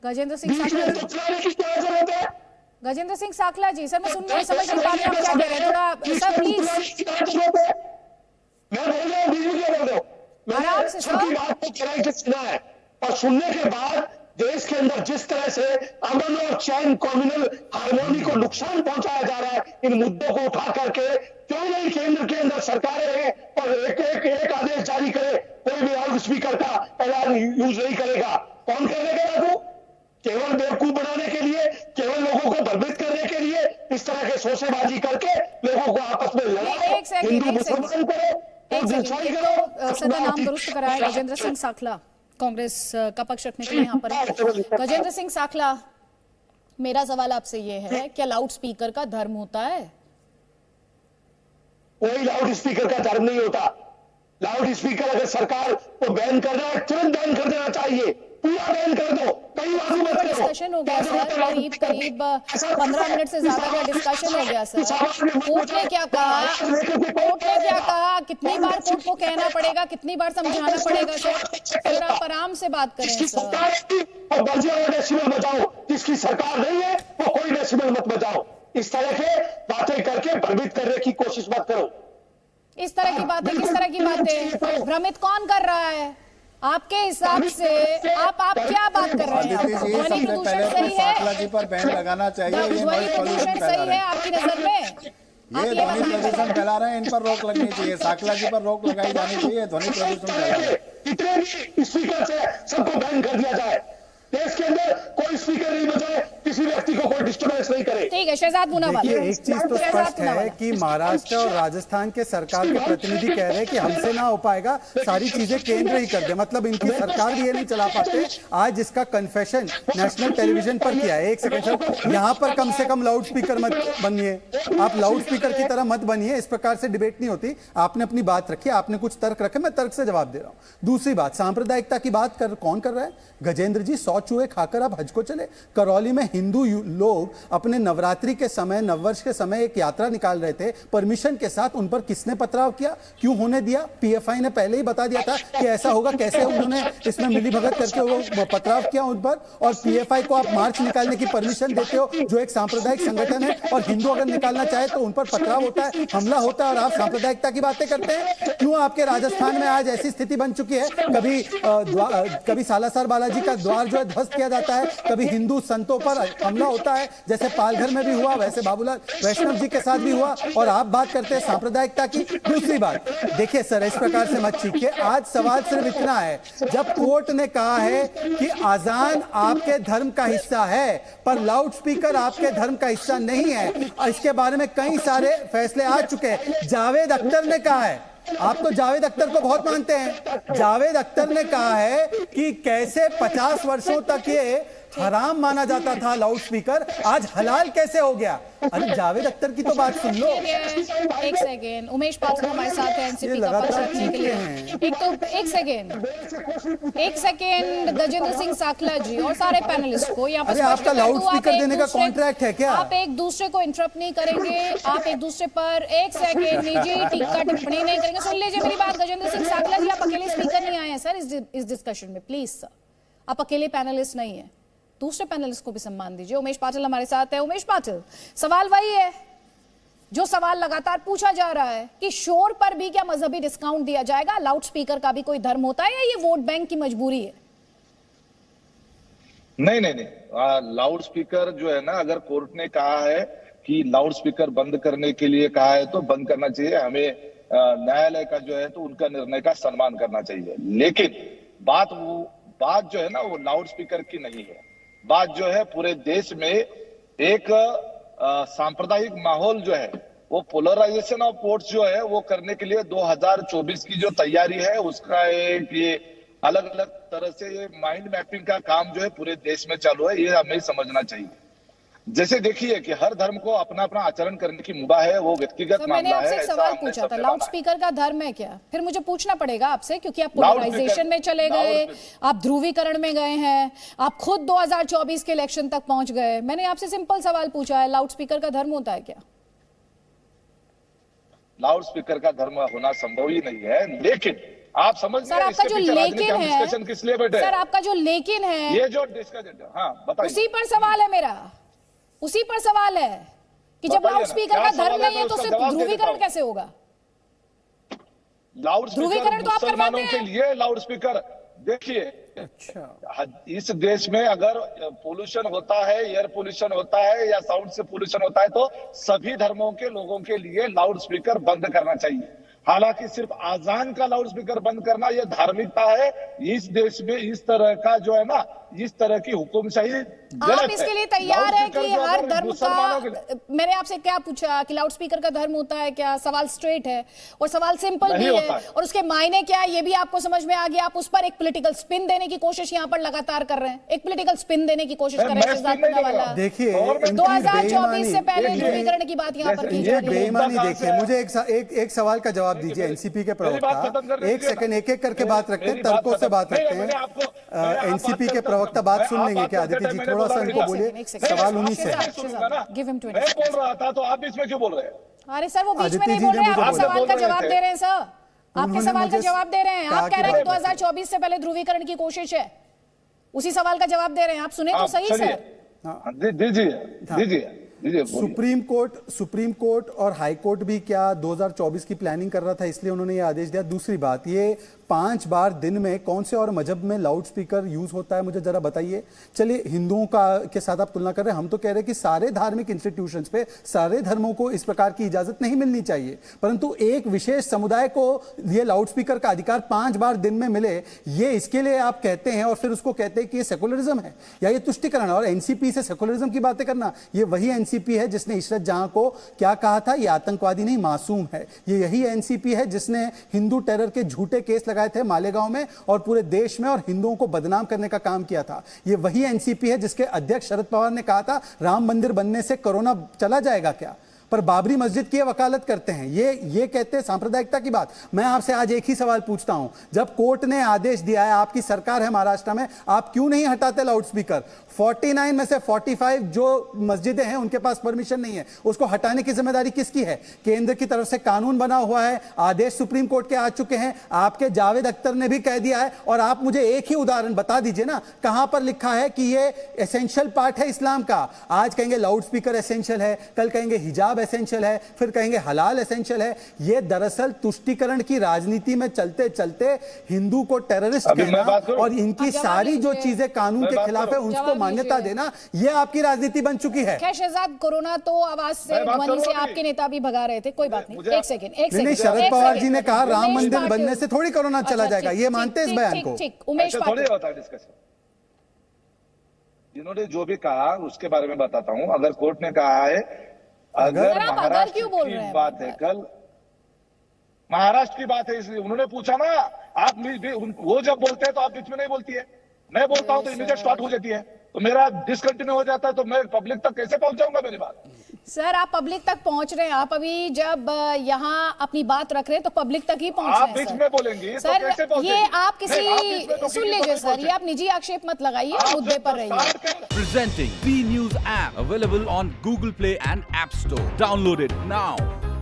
गजेंद्र सिंह साखला जी, गजेंद्र सिंह साखला जी, sir मैं सुन नहीं समझ नहीं पा रही आप क्या कह रहे हैं, थोड़ा सर प्लीज आराम से सर। सुना है और सुनने के बाद देश के अंदर जिस तरह से अमन और चैन, कम्युनल हार्मोनी को नुकसान पहुंचाया जा रहा है इन मुद्दों को उठा करके, क्यों नहीं केंद्र के अंदर सरकारें हैं और एक आदेश जारी करे, कोई भी लाउड स्पीकर का ऐलान यूज नहीं करेगा। कौन करने का लागू? केवल बेवकूफ बनाने के लिए, केवल लोगों को भ्रमित करने के लिए इस तरह के शोषेबाजी करके लोगों को आपस में लड़ाओ, हिंदू मुसलमान करो, सदन नाम दुरुस्त कराया। गजेंद्र सिंह साखला कांग्रेस का पक्ष रखने के लिए यहाँ पर है। गजेंद्र सिंह साखला, मेरा सवाल आपसे ये है, क्या लाउड स्पीकर का धर्म होता है? कोई लाउड स्पीकर का धर्म नहीं होता। लाउड स्पीकर अगर सरकार को बैन करना है, तुरंत बैन कर देना चाहिए, पूरा बैन कर दो, कई बार मत करो। डिस्कशन हो गया सर, करीब 15 मिनट से ज्यादा का डिस्कशन हो गया सर। कोर्ट ने क्या कहा, कितनी बार कोर्ट को कहना पड़ेगा, कितनी बार समझाना पड़ेगा सर? आप आराम से बात करें सर। और डेसिबल बचाओ, जिसकी सरकार नहीं है वो कोई डेसिबल मत बचाओ। इस तरह के बातें करके भ्रमित करने की कोशिश मत करो। इस तरह की बातें, किस तरह की बातें? भ्रमित कौन कर रहा है आपके हिसाब से? आप क्या बात कर रहे हैं? ध्वनि प्रदूषण सही है? साखला जी पर बैन लगाना चाहिए। ये ध्वनि प्रदूषण सही है आपकी नजर में? ये ध्वनि प्रदूषण फैला रहे हैं, इन पर रोक लगनी चाहिए। साखला जी पर रोक लगाई जानी चाहिए, ध्वनि प्रदूषण फैला रहे हैं। कितने भी स्पीकर से सबको बैन कर दिया जाए, देश के अंदर कोई स्पीकर नहीं बचाए, किसी व्यक्ति को कोई डिस्टर्बेंस नहीं करे। ठीक है, शहजाद पूनावाला। देखिए, एक चीज तो स्पष्ट है कि महाराष्ट्र और राजस्थान के सरकार के प्रतिनिधि कह रहे हैं कि हमसे ना हो पाएगा, सारी चीजें केंद्र ही कर दे। मतलब इनकी सरकार भी ये नहीं चला पाते। आज इसका कन्फेशन नेशनल टेलीविजन पर किया है। एक सेकंड सर, यहाँ पर कम से कम लाउड स्पीकर मत बनिए, आप लाउड स्पीकर की तरह मत बनिए। इस प्रकार से डिबेट नहीं होती। आपने अपनी बात रखी, आपने कुछ तर्क रखे, मैं तर्क से जवाब दे रहा हूं। दूसरी बात, सांप्रदायिकता की बात कौन कर रहा है? गजेंद्र जी, 100 चूहे खाकर आप हज को चले। करौली में हिंदू लोग अपने नवरात्रि के समय, नववर्ष के समय एक यात्रा निकाल रहे थे परमिशन के साथ। उन पर किसने पथराव किया, क्यों होने दिया? पीएफआई ने पहले ही बता दिया था कि ऐसा होगा। कैसे उन्होंने इसमें मिलीभगत करके वो पथराव किया उन पर? और पीएफआई को आप मार्च निकालने की परमिशन देते हो, जो एक सांप्रदायिक संगठन है, और हिंदू अगर निकालना चाहे तो उन पर पथराव होता है, हमला होता है, और आप सांप्रदायिकता की बातें करते हैं। क्यों आपके राजस्थान में आज ऐसी स्थिति बन चुकी है? कभी सालासर बालाजी का द्वार जो है ध्वस्त किया जाता है, कभी हिंदू संतों पर हमला होता है, जैसे पालघर में भी हुआ, वैसे बाबूलाल वैष्णव जी के साथ भी हुआ, और आप बात करते हैं सांप्रदायिकता की। दूसरी बात, देखिए सर, इस प्रकार से मत चीखिए। आज सवाल सिर्फ इतना है, जब कोर्ट ने कहा है कि आजान आपके धर्म का हिस्सा है पर लाउड स्पीकर आपके धर्म का हिस्सा नहीं है, इसके बारे में कई सारे फैसले आ चुके हैं। जावेद अख्तर ने कहा है, आप तो जावेद अख्तर को बहुत मानते हैं। जावेद अख्तर ने कहा है कि कैसे 50 वर्षों तक ये हराम माना जाता था लाउड स्पीकर, आज हलाल कैसे हो गया? अरे जावेद अख्तर की तो बात सुन लो। एक सेकेंड, उमेश पाठक हमारे साथ है एनसीपी का पक्ष रखने के लिए। एक सेकेंड गजेंद्र सिंह साखला जी और सारे पैनलिस्ट को यहाँ पर आपका लाउड स्पीकर देने का कॉन्ट्रैक्ट है क्या? आप एक दूसरे को इंटरप्ट नहीं करेंगे, आप एक दूसरे पर एक सेकेंड निजी टीका टिप्पणी नहीं करेंगे। सुन लीजिए मेरी बात, गजेंद्र सिंह साखला जी, आप अकेले स्पीकर नहीं आए हैं सर इस डिस्कशन में, प्लीज सर, आप अकेले पैनलिस्ट नहीं है, दूसरे पैनलिस्ट को भी सम्मान दीजिए। उमेश पाटिल हमारे साथ है। उमेश पाटिल, सवाल वही है जो सवाल लगातार पूछा जा रहा है कि शोर पर भी क्या मजहबी डिस्काउंट दिया जाएगा? लाउड स्पीकर का भी कोई धर्म होता है या ये वोट बैंक की मजबूरी है? नहीं, लाउड स्पीकर जो है ना, अगर कोर्ट ने कहा है कि लाउड स्पीकर बंद करने के लिए कहा है तो बंद करना चाहिए। हमें न्यायालय का जो है तो उनका निर्णय का सम्मान करना चाहिए। लेकिन बात जो है ना, वो लाउड स्पीकर की नहीं है। बात जो है पूरे देश में एक सांप्रदायिक माहौल जो है, वो पोलराइजेशन ऑफ वोट्स जो है वो करने के लिए 2024 की जो तैयारी है उसका एक ये अलग अलग तरह से ये माइंड मैपिंग का काम जो है पूरे देश में चालू है। ये हमें समझना चाहिए। जैसे देखिए कि हर धर्म को अपना अपना आचरण करने की मुबा है, वो व्यक्तिगत मामला है। मैंने आपसे एक सवाल पूछा था, लाउड स्पीकर का धर्म है क्या? फिर मुझे पूछना पड़ेगा आपसे, क्योंकि आप पोलराइजेशन में चले गए, आप ध्रुवीकरण में गए हैं, आप खुद 2024 के इलेक्शन तक पहुंच गए। मैंने आपसे सिंपल सवाल पूछा है, लाउड स्पीकर का धर्म होता है क्या? लाउड स्पीकर का धर्म होना संभव ही नहीं है। लेकिन आप समझ सर आपका जो लेकिन है, डिस्कशन किस लिए बैठे? सर आपका जो लेकिन है, ये जो डिस्कशन, हाँ बताइए। उसी पर सवाल है मेरा, उसी पर सवाल है कि जब बताइए लाउड ना, स्पीकर क्या का सवाल धर्म है, नहीं है मैं तो उसका सिर्फ जवाब दे देता ध्रुवीकरण हूं। कैसे होगा? लाउड ध्रुवीकरण तो आप स्पीकर मुसलमानों करवाते के हैं। लिए लाउड स्पीकर, देखिए अच्छा, इस देश में अगर पोल्यूशन होता है, एयर पोल्यूशन होता है या साउंड से पोल्यूशन होता है, तो सभी धर्मों के लोगों के लिए लाउड स्पीकर बंद करना चाहिए। हालांकि सिर्फ आजान का लाउड स्पीकर बंद करना यह धार्मिकता है। इस देश में इस तरह का जो है ना, इस तरह की हुकुमशाही गलत आप इसके है। लिए तैयार है कि लाउडस्पीकर जो हर अगर धर्म मुसलमानों के का, मैंने आपसे क्या पूछा कि लाउड स्पीकर का धर्म होता है क्या? सवाल स्ट्रेट है और सवाल सिंपल भी नहीं है, होता है। और उसके मायने क्या है ये भी आपको समझ में आ गया। आप उस पर एक पॉलिटिकल स्पिन देने की कोशिश यहाँ पर लगातार कर रहे हैं, एक पॉलिटिकल स्पिन देने की कोशिश कर रहे हैं मैं शहजाद spin नहीं पूनावाला। दूंगा। देखिए और मैं- 2024 से पहले देखिए, ध्रुवीकरण की बात यहाँ पर की जैसे जा ये रही है। बेईमानी कहाँ से देखिए, है? मुझे एक सवाल का जवाब दीजिए एनसीपी के मेरी बात खत्म प्रवक्ता। करने एक दीजिए ना। सेकंड, एक एक करके बात रखते हैं, मेरी बात तर्कों से खत्म- बात नहीं, रखते मैंने हैं। आपको- मैंने आप एनसीपी बात के करते प्रवक्ता हैं। बात मैं सुन आप लेंगे बात क्या करते आदित्य हैं, जी? मैंने थोड़ा सा बोला इनको नहीं। बोलिए, एक सेकंड, सवाल उन्हीं से है। शहजाद, सुनूंगा ना। give him 20 मैं बोल रहा था तो आप इसमें क्यों बोल रहे हैं? अरे सर वो बीच में आदित्य नहीं जी बोल ने रहे, मुझे आप बोला। सवाल का बोल रहे जवाब थे। दे रहे हैं सर, आपके उन्होंने सवाल का मुझे जवाब दे रहे हैं। कहा आप कह कि रहे हैं कि बात 2024 से पहले ध्रुवीकरण की कोशिश है, उसी सवाल का जवाब दे रहे हैं। आप सुने तो आप सही चलिए। सर। हाँ, दीजिए बोलिए। सुप्रीम कोर्ट और हाई कोर्ट भी क्या 2024 की प्लानिंग कर रहा था, इसलिए उन्होंने ये आदेश दिया? दूसरी बात, ये 5 बार दिन में कौन से और मजहब में लाउड स्पीकर यूज होता है, मुझे जरा बताइए। चलिए हिंदुओं का के साथ आप तुलना कर रहे हैं, हम तो कह रहे हैं कि सारे धार्मिक इंस्टीट्यूशंस पे सारे धर्मों को इस प्रकार की इजाजत नहीं मिलनी चाहिए, परंतु एक विशेष समुदाय को ये लाउड स्पीकर का अधिकार 5 बार दिन में मिले, ये इसके लिए आप कहते हैं और फिर उसको कहते हैं कि ये सेकुलरिज्म है या ये तुष्टिकरण है। और एनसीपी से सेकुलरिज्म की बातें करना, ये वही एनसीपी है जिसने इशरत जहां को क्या कहा था, ये आतंकवादी नहीं मासूम है। ये यही एनसीपी है जिसने हिंदू टेरर के झूठे केस लगाए थे मालेगांव में और पूरे देश में और हिंदुओं को बदनाम करने का काम किया था। ये वही एनसीपी है जिसके अध्यक्ष शरद पवार ने कहा था राम मंदिर बनने से कोरोना चला जाएगा क्या, पर बाबरी मस्जिद की वकालत करते हैं। ये कहते हैं सांप्रदायिकता की बात। मैं आपसे आज एक ही सवाल पूछता हूं, जब कोर्ट ने आदेश दिया है, आपकी सरकार है महाराष्ट्र में, आप क्यों नहीं हटाते लाउड स्पीकर? 49 में से 45 जो मस्जिदें हैं उनके पास परमिशन नहीं है, उसको हटाने की जिम्मेदारी किसकी है? केंद्र की तरफ से कानून बना हुआ है, आदेश सुप्रीम कोर्ट के आ चुके हैं, आपके जावेद अख्तर ने भी कह दिया है। और आप मुझे एक ही उदाहरण बता दीजिए ना, कहां पर लिखा है कि ये एसेंशियल पार्ट है इस्लाम का? आज कहेंगे लाउड स्पीकर एसेंशियल है, कल कहेंगे हिजाब एसेंशियल है, फिर कहेंगे हलाल एसेंशियल है। ये दरअसल तुष्टीकरण की राजनीति में चलते चलते हिंदू को टेररिस्ट अभी मैं कहना बात करूं? और इनकी जवाब सारी जो लीजिए। चीजें कानून मैं के बात खिलाफ है करूं? उसको जवाब मान्यता लीजिए। देना, ये आपकी राजनीति बन चुकी है। खैर शहजाद, कोरोना तो आवाज से मैं बात ध्वनि करूं से अभी? आपके नेता भी भगा रहे थे, कोई बात नहीं। मुझे- एक सेकंड, एक नहीं, सेकंड, शरद एक पवार सेकंड। जी ने कहा राम उमेश मंदिर पाटिल। बनने से थोड़ी कोरोना चला अच्छा, जाएगा, ठीक, ये ठीक, मानते हैं इस ठीक, बयान ठीक, को? ठीक, उमेश ऐसे थोड़ी पाटिल। होता है डिस्कशन। जिन्होंने जो भी कहा उसके बारे में बताता हूं। अगर कोर्ट ने कहा है, अगर सर, आप अगर महाराष्ट्र क्यों बोल रहे की हैं बात है, कल महाराष्ट्र की बात है इसलिए उन्होंने पूछा ना। आप वो जब बोलते हैं तो आप बीच में नहीं बोलती है, मैं बोलता हूं तो इमीडिएट स्टार्ट हो जाती है, तो मेरा डिसकंटिन्यू हो जाता है, तो मैं पब्लिक तक कैसे पहुंच जाऊंगा? मेरी बात सर, आप पब्लिक तक पहुंच रहे हैं। आप अभी जब यहाँ अपनी बात रख रहे हैं तो पब्लिक तक ही पहुंच आप रहे हैं बीच सर। में बोलेंगी तो सर कैसे पहुंचेगी? ये आप नहीं, आप बीच में तो सुन किसी लीजिए को सर, नहीं ये आप निजी आक्षेप मत लगाइए, आप मुद्दे जब पर रहिए। start कर- Presenting B News app, available on Google Play and App Store. Download it now.